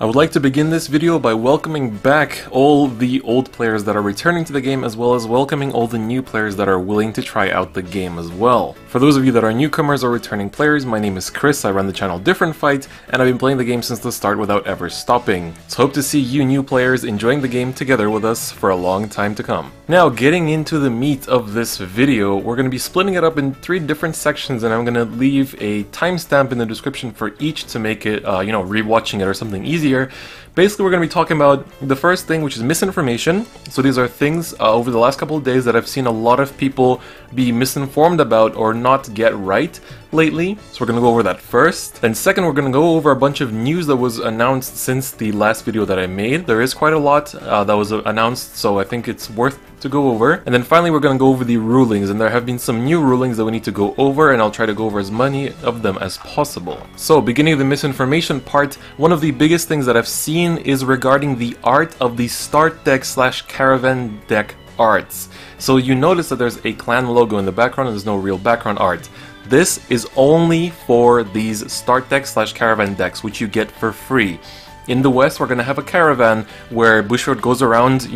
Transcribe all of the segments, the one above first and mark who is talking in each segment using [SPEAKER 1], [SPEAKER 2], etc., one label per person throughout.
[SPEAKER 1] I would like to begin this video by welcoming back all the old players that are returning to the game, as well as welcoming all the new players that are willing to try out the game as well. For those of you that are newcomers or returning players, my name is Chris, I run the channel DifferentFight, and I've been playing the game since the start without ever stopping. So hope to see you new players enjoying the game together with us for a long time to come. Now, getting into the meat of this video, we're going to be splitting it up in 3 different sections, and I'm going to leave a timestamp in the description for each to make it, rewatching it or something easier. Basically, we're going to be talking about the first thing, which is misinformation. So these are things over the last couple of days that I've seen a lot of people be misinformed about or not get right lately. So we're going to go over that first. Then second, we're going to go over a bunch of news that was announced since the last video that I made. There is quite a lot that was announced, so I think it's worth to go over. And then finally, we're going to go over the rulings, and there have been some new rulings that we need to go over, and I'll try to go over as many of them as possible. So beginning the misinformation part, one of the biggest things that I've seen is regarding the art of the start deck / caravan deck arts. So you notice that there's a clan logo in the background and there's no real background art. This is only for these start deck / caravan decks, which you get for free. In the West, we're going to have a caravan where Bushiroad goes around,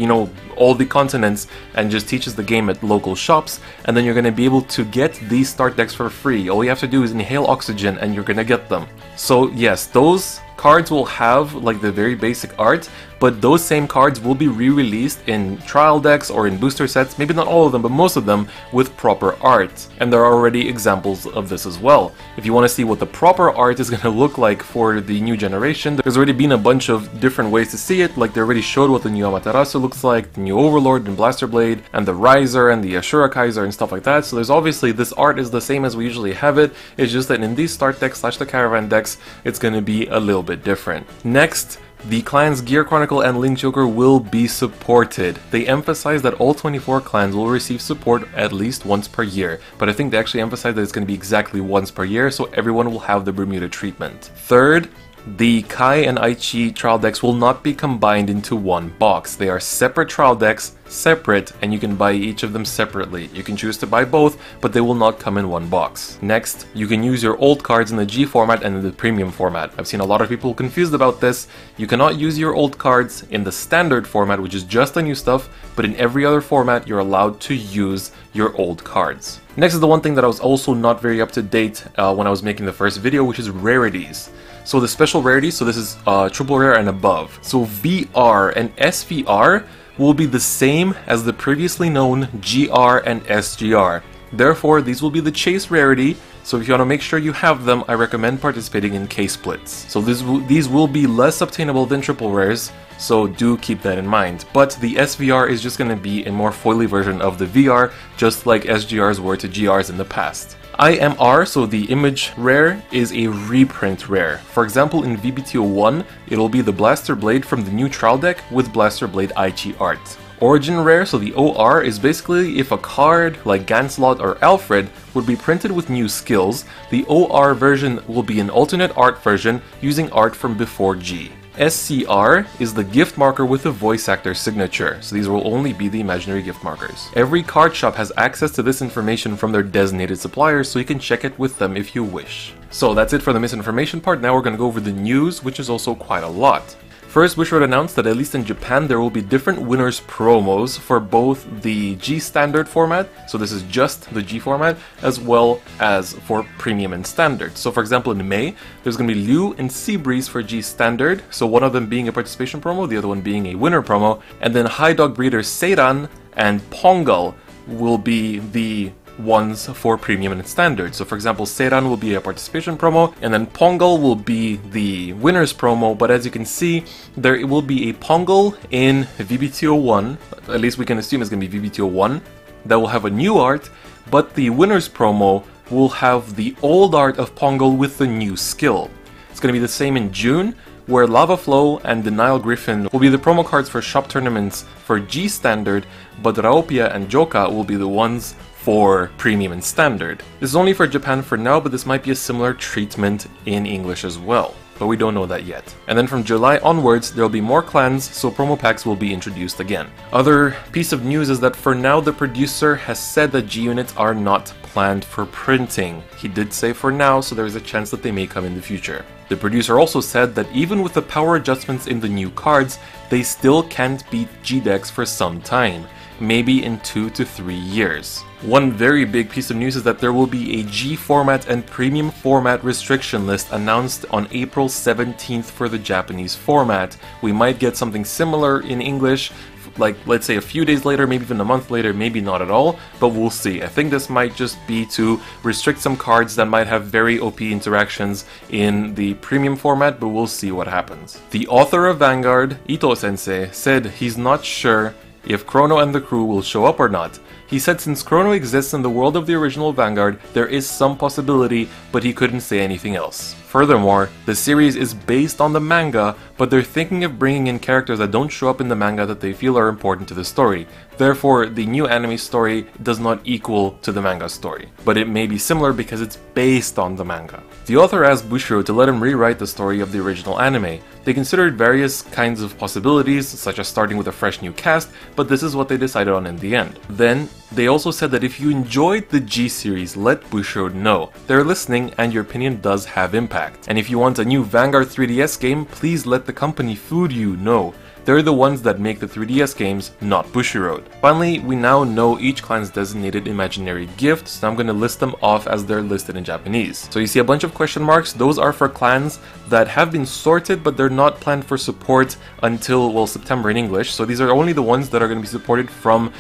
[SPEAKER 1] all the continents and just teaches the game at local shops, and then you're going to be able to get these start decks for free. All you have to do is inhale oxygen and you're going to get them. So yes, those cards will have like the very basic art, but those same cards will be re-released in trial decks or in booster sets, maybe not all of them, but most of them with proper art. And there are already examples of this as well. If you want to see what the proper art is going to look like for the new generation, there's already been a bunch of different ways to see it. Like they already showed what the new Amaterasu looks like, the new Overlord and Blaster Blade, and the Riser and the Ashura Kaiser and stuff like that. So there's obviously, this art is the same as we usually have it. It's just that in these start decks / the caravan decks, it's going to be a little bit different. Next, the clans Gear Chronicle and Link Joker will be supported. They emphasize that all 24 clans will receive support at least once per year, but I think they actually emphasize that it's going to be exactly once per year, so everyone will have the Bermuda treatment. Third, the Kai and Aichi trial decks will not be combined into one box. They are separate trial decks, separate, and you can buy each of them separately. You can choose to buy both, but they will not come in one box. Next, you can use your old cards in the G format and in the premium format. I've seen a lot of people confused about this. You cannot use your old cards in the standard format, which is just the new stuff, but in every other format you're allowed to use your old cards. Next is the one thing that I was also not very up to date when I was making the first video, which is rarities. So the special rarities, so this is triple rare and above. So VR and SVR will be the same as the previously known GR and SGR. Therefore, these will be the chase rarity, so if you want to make sure you have them, I recommend participating in K-splits. So these will be less obtainable than triple rares, so do keep that in mind. But the SVR is just going to be a more foily version of the VR, just like SGRs were to GRs in the past. IMR, so the image rare, is a reprint rare. For example, in VBTO1, it'll be the Blaster Blade from the new trial deck with Blaster Blade Aichi art. Origin rare, so the OR, is basically if a card like Ganslot or Alfred would be printed with new skills, the OR version will be an alternate art version using art from before G. SCR is the gift marker with the voice actor signature, so these will only be the imaginary gift markers. Every card shop has access to this information from their designated suppliers, so you can check it with them if you wish. So that's it for the misinformation part. Now we're going to go over the news, which is also quite a lot. First, Bushiroad announced that at least in Japan there will be different winners promos for both the G standard format, so this is just the G format, as well as for premium and standard. So for example, in May, there's going to be Liu and Seabreeze for G standard, so one of them being a participation promo, the other one being a winner promo, and then High Dog Breeder Seiran and Pongal will be the ones for premium and standard. So for example, Seiran will be a participation promo, and then Pongal will be the winner's promo, but as you can see, there will be a Pongal in VBTO1, at least we can assume it's going to be VBTO1, that will have a new art, but the winner's promo will have the old art of Pongal with the new skill. It's going to be the same in June, where Lava Flow and Denial Griffin will be the promo cards for shop tournaments for G standard, but Raopia and Joka will be the ones for premium and standard. This is only for Japan for now, but this might be a similar treatment in English as well, but we don't know that yet. And then from July onwards, there'll be more clans, so promo packs will be introduced again. Other piece of news is that for now, the producer has said that G units are not planned for printing. He did say for now, so there is a chance that they may come in the future. The producer also said that even with the power adjustments in the new cards, they still can't beat G-decks for some time, maybe in 2 to 3 years. One very big piece of news is that there will be a G format and premium format restriction list announced on April 17th for the Japanese format. We might get something similar in English, like let's say a few days later, maybe even a month later, maybe not at all, but we'll see. I think this might just be to restrict some cards that might have very OP interactions in the premium format, but we'll see what happens. The author of Vanguard, Ito-sensei, said he's not sure if Chrono and the crew will show up or not. He said since Chrono exists in the world of the original Vanguard, there is some possibility, but he couldn't say anything else. Furthermore, the series is based on the manga, but they're thinking of bringing in characters that don't show up in the manga that they feel are important to the story. Therefore, the new anime story does not equal to the manga story, but it may be similar because it's based on the manga. The author asked Bushiro to let him rewrite the story of the original anime. They considered various kinds of possibilities, such as starting with a fresh new cast, but this is what they decided on in the end. Then, they also said that if you enjoyed the G series, let Bushiro know. They're listening and your opinion does have impact. And if you want a new Vanguard 3DS game, please let the company Furyuu know. They're the ones that make the 3DS games, not Bushiroad. Finally, we now know each clan's designated imaginary gift, so I'm going to list them off as they're listed in Japanese. So you see a bunch of question marks, those are for clans that have been sorted, but they're not planned for support until, well, September in English. So these are only the ones that are going to be supported from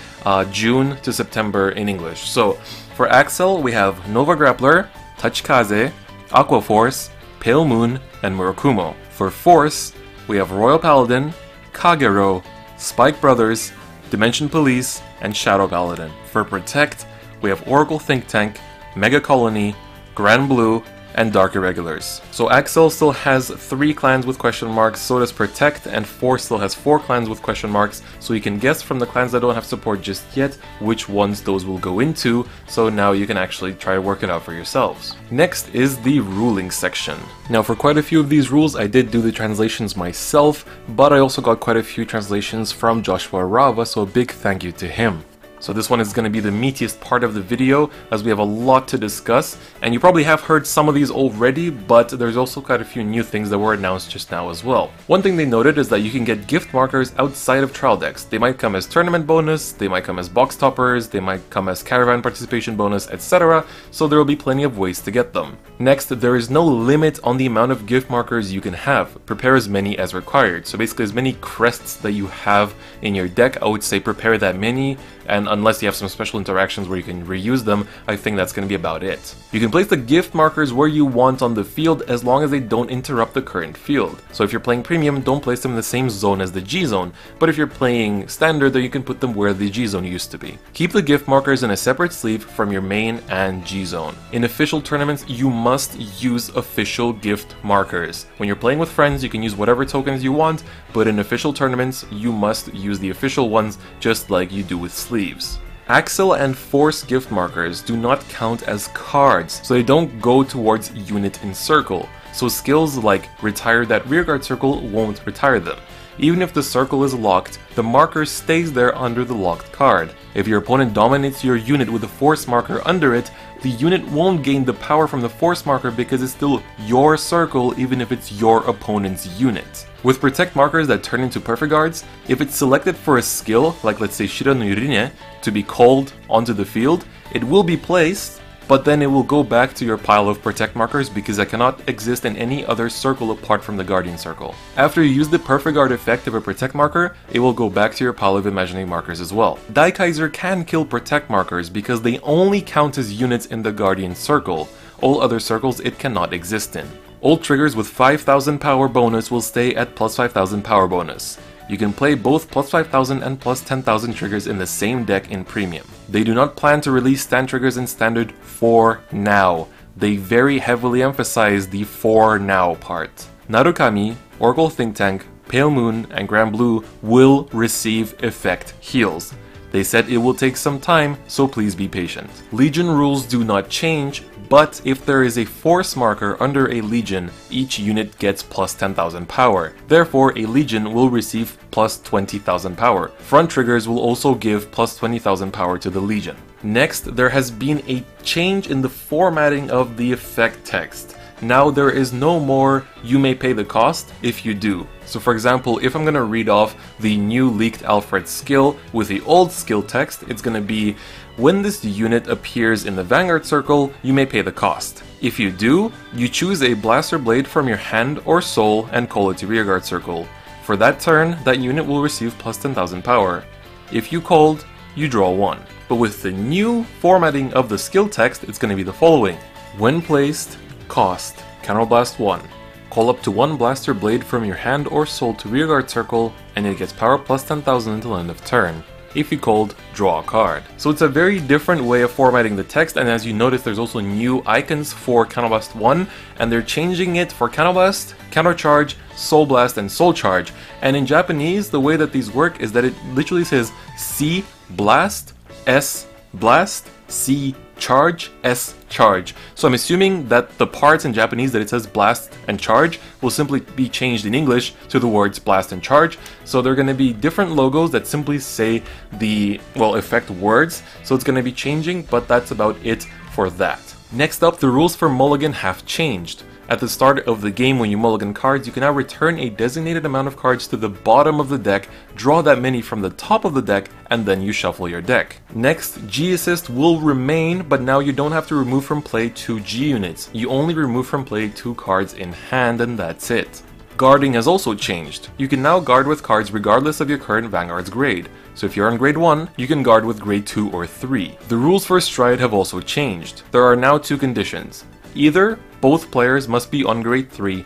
[SPEAKER 1] June to September in English. So for Axel, we have Nova Grappler, Tachikaze, Aqua Force, Pale Moon, and Murakumo. For Force, we have Royal Paladin, Kagero, Spike Brothers, Dimension Police, and Shadow Paladin. For Protect, we have Oracle Think Tank, Mega Colony, Grand Blue, and Dark Irregulars. So Axel still has 3 clans with question marks, so does Protect, and Force still has 4 clans with question marks, so you can guess from the clans that don't have support just yet which ones those will go into, so now you can actually try to work it out for yourselves. Next is the ruling section. Now for quite a few of these rules I did do the translations myself, but I also got quite a few translations from Joshua Rava, so a big thank you to him. So this one is going to be the meatiest part of the video, as we have a lot to discuss, and you probably have heard some of these already, but there's also quite a few new things that were announced just now as well. One thing they noted is that you can get gift markers outside of trial decks. They might come as tournament bonus, they might come as box toppers, they might come as caravan participation bonus, etc, so there will be plenty of ways to get them. Next, there is no limit on the amount of gift markers you can have. Prepare as many as required. So basically as many crests that you have in your deck, I would say prepare that many, and unless you have some special interactions where you can reuse them, I think that's going to be about it. You can place the gift markers where you want on the field as long as they don't interrupt the current field. So if you're playing premium, don't place them in the same zone as the G zone, but if you're playing standard, then you can put them where the G zone used to be. Keep the gift markers in a separate sleeve from your main and G zone. In official tournaments, you must use official gift markers. When you're playing with friends, you can use whatever tokens you want, but in official tournaments, you must use the official ones just like you do with sleeves. Axel and Force gift markers do not count as cards, so they don't go towards unit in circle. So skills like retire that rearguard circle won't retire them. Even if the circle is locked, the marker stays there under the locked card. If your opponent dominates your unit with a Force marker under it, the unit won't gain the power from the Force marker because it's still your circle even if it's your opponent's unit. With Protect markers that turn into Perfect Guards, if it's selected for a skill, like let's say Shira no Yurine, to be called onto the field, it will be placed, but then it will go back to your pile of Protect markers because it cannot exist in any other circle apart from the Guardian circle. After you use the Perfect Guard effect of a Protect marker, it will go back to your pile of imaginary markers as well. Daikaiser can kill Protect markers because they only count as units in the Guardian circle. All other circles it cannot exist in. Old triggers with 5000 power bonus will stay at plus 5000 power bonus. You can play both plus 5000 and plus 10,000 triggers in the same deck in Premium. They do not plan to release stand triggers in Standard for now. They very heavily emphasize the for now part. Narukami, Oracle Think Tank, Pale Moon, and Grand Blue will receive effect heals. They said it will take some time, so please be patient. Legion rules do not change, but if there is a Force marker under a Legion, each unit gets plus 10,000 power. Therefore, a Legion will receive plus 20,000 power. Front triggers will also give plus 20,000 power to the Legion. Next, there has been a change in the formatting of the effect text. Now there is no more "you may pay the cost" if you do. So for example, if I'm going to read off the new leaked Alfred skill with the old skill text, it's going to be, when this unit appears in the Vanguard circle, you may pay the cost. If you do, you choose a blaster blade from your hand or soul and call it to rearguard circle. For that turn, that unit will receive plus 10,000 power. If you called, you draw 1. But with the new formatting of the skill text, it's going to be the following. When placed, cost, counterblast 1. Call up to 1 blaster blade from your hand or soul to rearguard circle, and it gets power plus 10,000 until end of turn. If you called, draw a card. So it's a very different way of formatting the text, and as you notice, there's also new icons for Counterblast 1, and they're changing it for Counterblast, Countercharge, Soul Blast, and Soul Charge. And in Japanese, the way that these work is that it literally says C Blast, S Blast, C Charge, S Charge. So I'm assuming that the parts in Japanese that it says blast and charge will simply be changed in English to the words blast and charge. So they're going to be different logos that simply say the, well, effect words. So it's going to be changing, but that's about it for that. Next up, the rules for Mulligan have changed. At the start of the game, when you mulligan cards, you can now return a designated amount of cards to the bottom of the deck, draw that many from the top of the deck, and then you shuffle your deck. Next, G-Assist will remain, but now you don't have to remove from play 2 G units. You only remove from play 2 cards in hand, and that's it. Guarding has also changed. You can now guard with cards regardless of your current Vanguard's grade. So if you're on grade 1, you can guard with grade 2 or 3. The rules for Stride have also changed. There are now 2 conditions. Either both players must be on grade 3,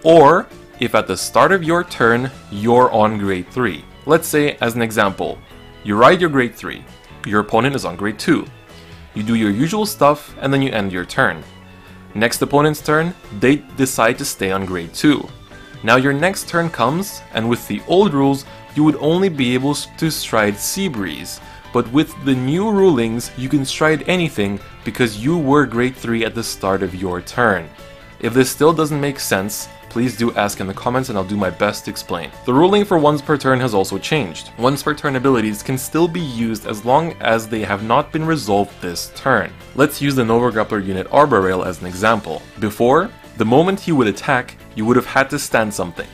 [SPEAKER 1] or if at the start of your turn, you're on grade 3. Let's say, as an example, you ride your grade 3, your opponent is on grade 2. You do your usual stuff, and then you end your turn. Next opponent's turn, they decide to stay on grade 2. Now your next turn comes, and with the old rules, you would only be able to stride Seabreeze. But with the new rulings, you can stride anything because you were grade 3 at the start of your turn. If this still doesn't make sense, please do ask in the comments and I'll do my best to explain. The ruling for once per turn has also changed. Once per turn abilities can still be used as long as they have not been resolved this turn. Let's use the Nova Grappler unit Arbor Rail as an example. Before, the moment he would attack, you would have had to stand something.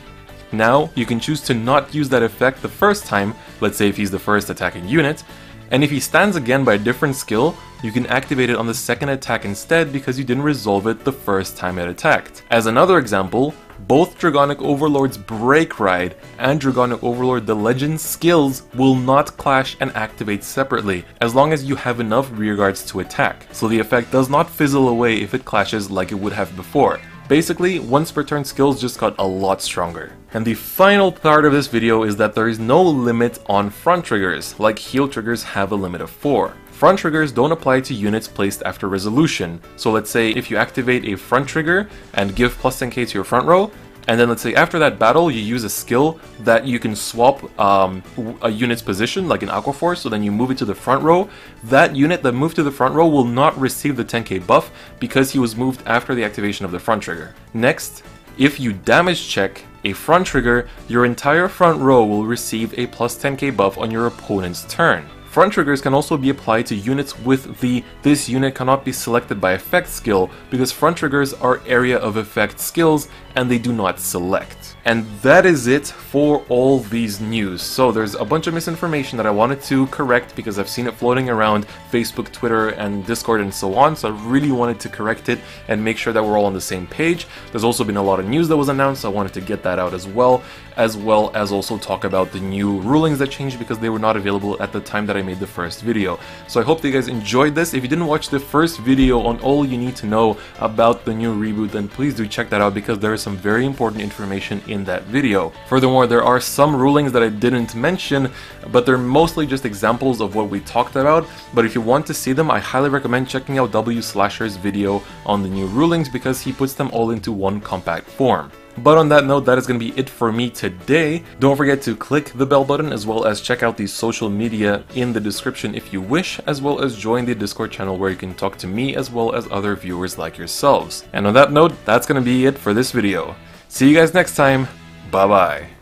[SPEAKER 1] Now, you can choose to not use that effect the first time, let's say if he's the first attacking unit, and if he stands again by a different skill, you can activate it on the second attack instead because you didn't resolve it the first time it attacked. As another example, both Dragonic Overlord's Break Ride and Dragonic Overlord the Legend skills will not clash and activate separately, as long as you have enough rearguards to attack, so the effect does not fizzle away if it clashes like it would have before. Basically, once per turn skills just got a lot stronger. And the final part of this video is that there is no limit on front triggers, like heal triggers have a limit of 4. Front triggers don't apply to units placed after resolution, so let's say if you activate a front trigger and give plus 10k to your front row, and then let's say after that battle you use a skill that you can swap a unit's position, like an Aqua Force, so then you move it to the front row, that unit that moved to the front row will not receive the 10k buff because he was moved after the activation of the front trigger. Next, if you damage check a front trigger, your entire front row will receive a plus 10k buff on your opponent's turn. Front triggers can also be applied to units with the "this unit cannot be selected by effect" skill, because front triggers are area of effect skills and they do not select. And that is it for all these news. So there's a bunch of misinformation that I wanted to correct because I've seen it floating around Facebook, Twitter, and Discord and so on, so I really wanted to correct it and make sure that we're all on the same page. There's also been a lot of news that was announced, so I wanted to get that out as well as also talk about the new rulings that changed because they were not available at the time that I made the first video. So I hope that you guys enjoyed this. If you didn't watch the first video on all you need to know about the new reboot, then please do check that out because there is some very important information in that video. Furthermore, there are some rulings that I didn't mention, but they're mostly just examples of what we talked about. But if you want to see them, I highly recommend checking out WSlasher's video on the new rulings because he puts them all into one compact form. But on that note, that is going to be it for me today. Don't forget to click the bell button as well as check out the social media in the description if you wish, as well as join the Discord channel where you can talk to me as well as other viewers like yourselves. And on that note, that's going to be it for this video. See you guys next time. Bye bye.